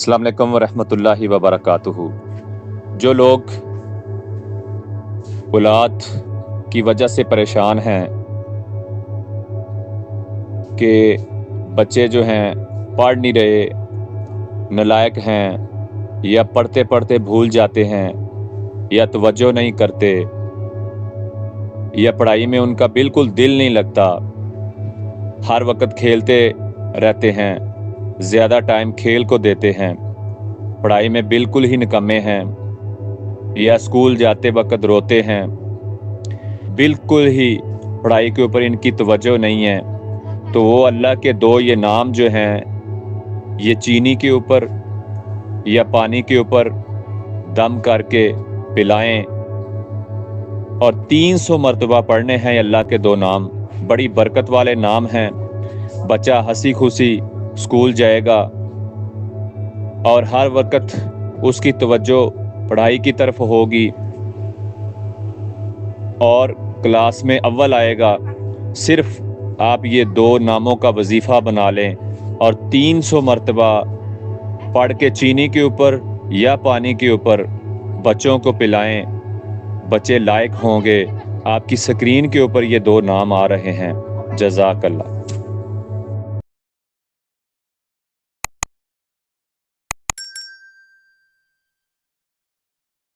السلام علیکم ورحمۃ اللہ وبرکاتہ۔ جو لوگ اولاد کی وجہ سے پریشان ہیں کہ بچے جو ہیں پڑھ نہیں رہے، نالائق ہیں، یا پڑھتے پڑھتے بھول جاتے ہیں، یا توجہ نہیں کرتے، یا پڑھائی میں ان کا بالکل دل نہیں لگتا، ہر وقت کھیلتے رہتے ہیں، زیادہ ٹائم کھیل کو دیتے ہیں، پڑھائی میں بالکل ہی نکمے ہیں، یا اسکول جاتے وقت روتے ہیں، بالکل ہی پڑھائی کے اوپر ان کی توجہ نہیں ہے، تو وہ اللہ کے دو یہ نام جو ہیں، یہ چینی کے اوپر یا پانی کے اوپر دم کر کے پلائیں، اور 300 مرتبہ پڑھنے ہیں اللہ کے دو نام۔ بڑی برکت والے نام ہیں۔ بچہ ہنسی خوشی اسکول جائے گا اور ہر وقت اس کی توجہ پڑھائی کی طرف ہوگی اور کلاس میں اول آئے گا۔ صرف آپ یہ دو ناموں کا وظیفہ بنا لیں اور 300 مرتبہ پڑھ کے چینی کے اوپر یا پانی کے اوپر بچوں کو پلائیں، بچے لائق ہوں گے۔ آپ کی سکرین کے اوپر یہ دو نام آ رہے ہیں۔ جزاک اللہ۔